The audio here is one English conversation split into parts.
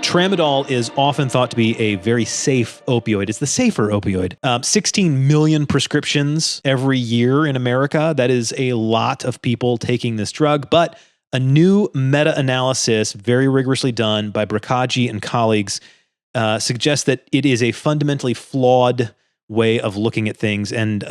Tramadol is often thought to be a very safe opioid. It's the safer opioid. 16 million prescriptions every year in America. That is a lot of people taking this drug. But a new meta-analysis, very rigorously done by Bracaggi and colleagues, suggests that it is a fundamentally flawed way of looking at things and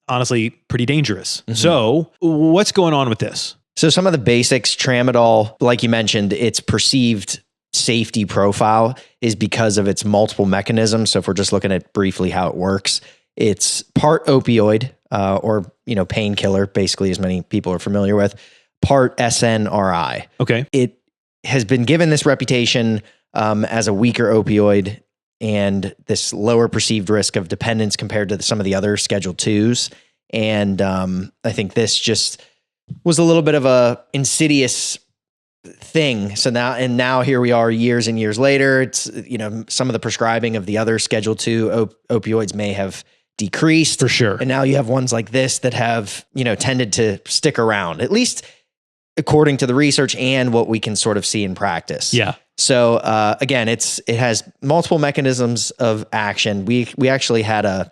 honestly pretty dangerous. Mm-hmm. So what's going on with this? So some of the basics, Tramadol, like you mentioned, its perceived safety profile is because of its multiple mechanisms. So if we're just looking at briefly how it works, it's part opioid or painkiller, basically, as many people are familiar with, part SNRI. Okay. It has been given this reputation as a weaker opioid and this lower perceived risk of dependence compared to some of the other Schedule IIs. And I think this just was a little bit of a insidious thing. So now here we are years and years later. It's, some of the prescribing of the other Schedule II opioids may have decreased. For sure. And now you have ones like this that have, tended to stick around, at least according to the research and what we can sort of see in practice. Yeah. So again, it has multiple mechanisms of action. We actually had a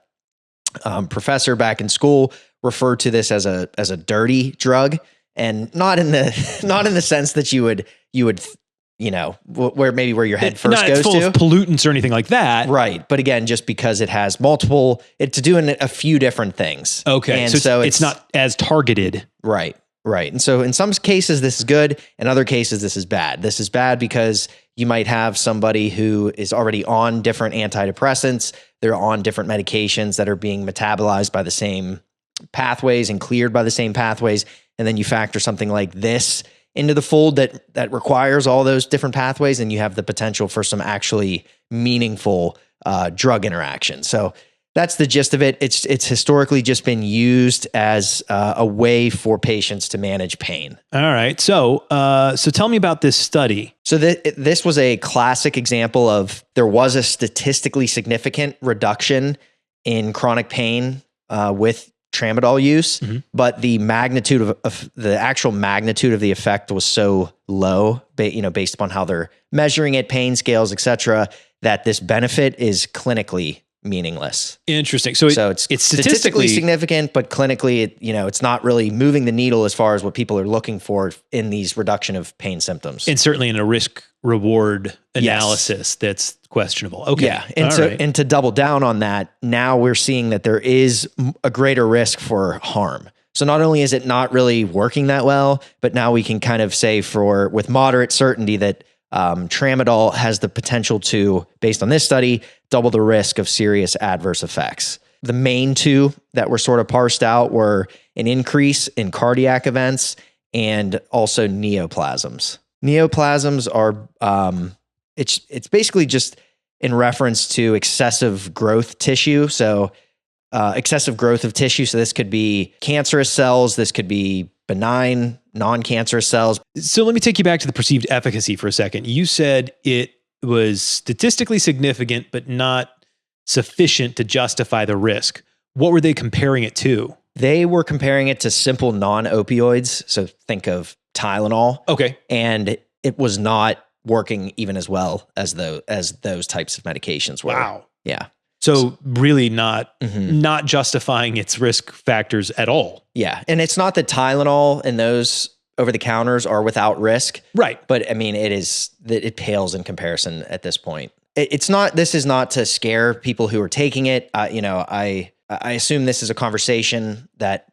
professor back in school refer to this as a dirty drug, and not in the sense that you would where your head first goes full to of pollutants or anything like that, right? But again, just because it has it's doing a few different things. Okay, and so it's not as targeted, right? And so in some cases this is good, in other cases this is bad. This is bad because you might have somebody who is already on different antidepressants. They're on different medications that are being metabolized by the same pathways and cleared by the same pathways. And then you factor something like this into the fold that requires all those different pathways, and you have the potential for some actually meaningful drug interaction. So that's the gist of it. It's historically just been used as a way for patients to manage pain. All right. So tell me about this study. So this was a classic example of there was a statistically significant reduction in chronic pain with Tramadol use, mm-hmm. but the magnitude of the actual magnitude of the effect was so low, based upon how they're measuring it, pain scales, et cetera, that this benefit is clinically meaningless. Interesting. So it's statistically significant, but clinically, it's not really moving the needle as far as what people are looking for in these reduction of pain symptoms. And certainly in a risk reward analysis, that's questionable. Okay. Yeah. And to double down on that, now we're seeing that there is a greater risk for harm. So not only is it not really working that well, but now we can kind of say with moderate certainty that Tramadol has the potential to, based on this study, double the risk of serious adverse effects. The main two that were sort of parsed out were an increase in cardiac events and also neoplasms. Neoplasms are, it's basically just in reference to excessive growth tissue. So excessive growth of tissue. So this could be cancerous cells. This could be benign, non-cancerous cells. So let me take you back to the perceived efficacy for a second. You said it was statistically significant, but not sufficient to justify the risk. What were they comparing it to? They were comparing it to simple non-opioids. So think of Tylenol. Okay. And it was not working even as well as those types of medications were. Wow. Yeah. So really not justifying its risk factors at all. Yeah. And it's not that Tylenol and those over-the-counters are without risk. Right. But I mean, it pales in comparison at this point. This is not to scare people who are taking it. I assume this is a conversation that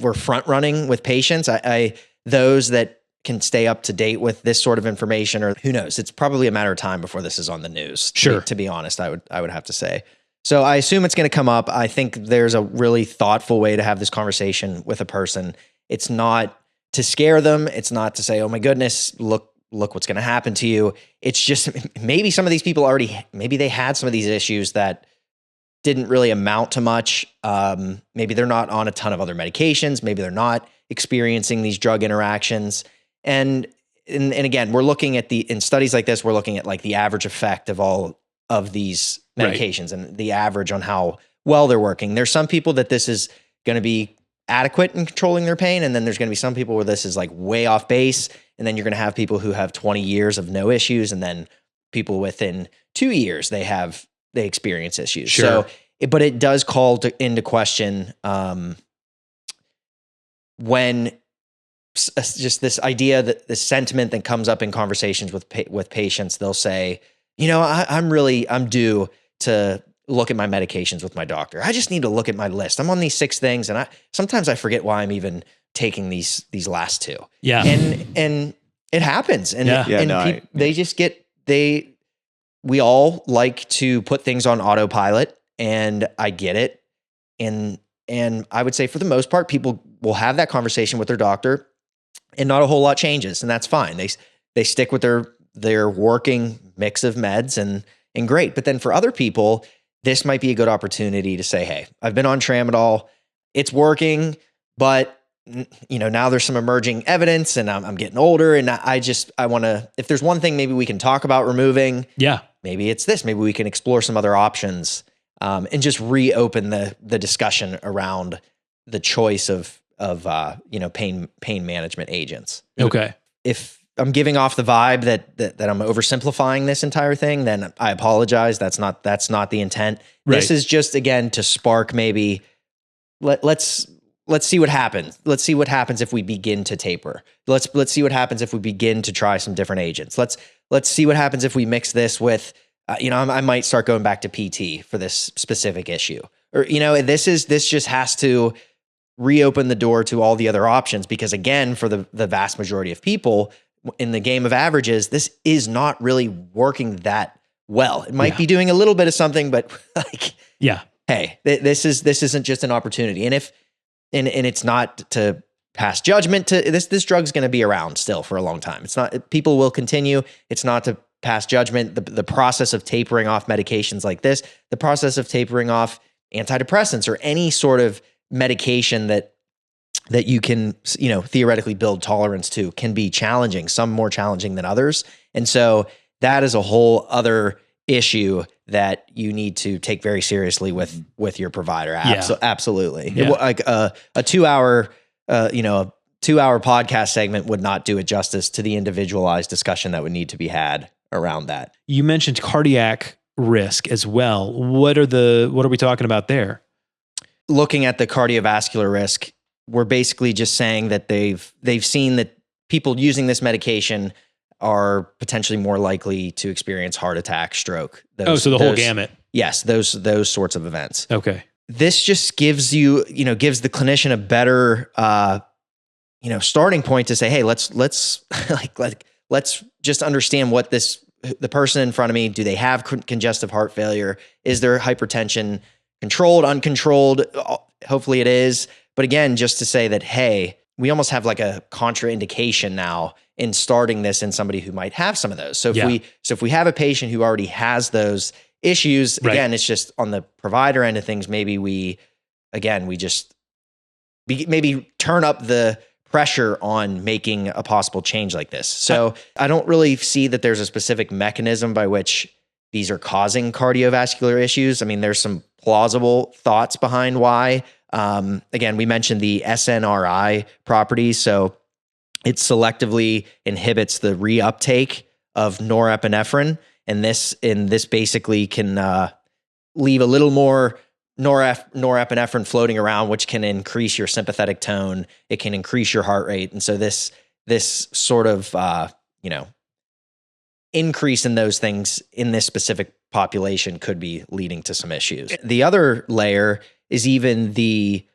we're front running with patients. Those that can stay up to date with this sort of information, or who knows, it's probably a matter of time before this is on the news. Sure. To be honest, I would have to say. So I assume it's going to come up. I think there's a really thoughtful way to have this conversation with a person. It's not to scare them. It's not to say, oh my goodness, look what's going to happen to you. It's just maybe some of these people maybe they had some of these issues that didn't really amount to much. Maybe they're not on a ton of other medications. Maybe they're not experiencing these drug interactions. And again, we're looking at in studies like this, we're looking at like the average effect of all of these medications, right, and the average on how well they're working. There's some people that this is going to be adequate in controlling their pain. And then there's going to be some people where this is like way off base. And then you're going to have people who have 20 years of no issues. And then people within 2 years, they experience issues. Sure. So, but it does call into question when just this idea that the sentiment that comes up in conversations with patients, they'll say, I'm due to look at my medications with my doctor. I just need to look at my list. I'm on these 6 things, and sometimes I forget why I'm even taking these last 2. Yeah. And it happens. And, we all like to put things on autopilot, and I get it. And I would say for the most part, people will have that conversation with their doctor and not a whole lot changes. And that's fine. They stick with their working mix of meds and great. But then for other people, this might be a good opportunity to say, hey, I've been on Tramadol, it's working, but now there's some emerging evidence, and I'm getting older, and I want to, if there's one thing maybe we can talk about removing, maybe it's this. Maybe we can explore some other options, and just reopen the discussion around the choice of pain management agents. Okay. If I'm giving off the vibe that I'm oversimplifying this entire thing, then I apologize. That's not the intent. Right. This is just, again, to spark maybe let's see what happens. Let's see what happens if we begin to taper. Let's see what happens if we begin to try some different agents. Let's see what happens if we mix this with, I might start going back to PT for this specific issue. Or, this just has to reopen the door to all the other options, because again, for the vast majority of people in the game of averages, this is not really working that well. It might be doing a little bit of something, but hey, this isn't just an opportunity. And and it's not to pass judgment to this drug's going to be around still for a long time. It's not, people will continue. It's not to pass judgment. The process of tapering off medications like this, the process of tapering off antidepressants or any sort of medication that you can, theoretically build tolerance to, can be challenging, some more challenging than others. And so that is a whole other issue that you need to take very seriously with your provider. Absolutely. Yeah. Like a 2-hour, 2-hour podcast segment would not do it justice to the individualized discussion that would need to be had around that. You mentioned cardiac risk as well. What are we talking about there? Looking at the cardiovascular risk, we're basically just saying that they've seen that people using this medication are potentially more likely to experience heart attack, stroke. So the whole gamut. Yes, those sorts of events. Okay. This just gives gives the clinician a better, starting point to say, hey, let's just understand what the person in front of me, do they have congestive heart failure? Is their hypertension controlled, uncontrolled? Hopefully it is. But again, just to say that, hey, we almost have like a contraindication now in starting this in somebody who might have some of those. So if we have a patient who already has those issues, again, it's just on the provider end of things, maybe we just maybe turn up the pressure on making a possible change like this. So I don't really see that there's a specific mechanism by which these are causing cardiovascular issues. I mean, there's some plausible thoughts behind why. Again, we mentioned the SNRI properties. So it selectively inhibits the reuptake of norepinephrine. And this basically can leave a little more norepinephrine floating around, which can increase your sympathetic tone. It can increase your heart rate. And so this sort of, increase in those things in this specific population could be leading to some issues. The other layer is even the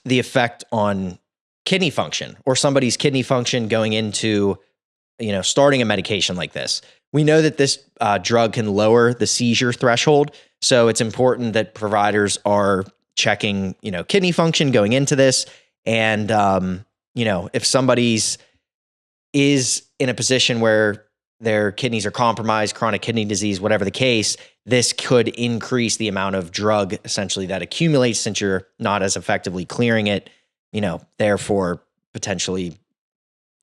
effect on kidney function, or somebody's kidney function going into, starting a medication like this. We know that this drug can lower the seizure threshold. So it's important that providers are checking, kidney function going into this. And, if somebody's is in a position where their kidneys are compromised, chronic kidney disease, whatever the case, this could increase the amount of drug essentially that accumulates, since you're not as effectively clearing it, therefore potentially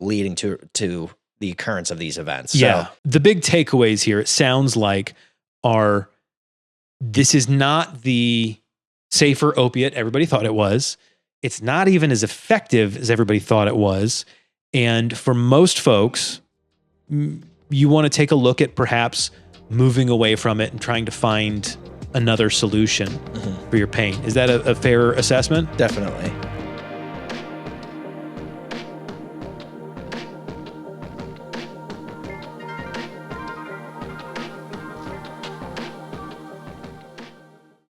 leading to the occurrence of these events. Yeah. So the big takeaways here, it sounds like, are this is not the safer opiate everybody thought it was. It's not even as effective as everybody thought it was. And for most folks, you want to take a look at perhaps moving away from it and trying to find another solution for your pain. Is that a fair assessment? Definitely.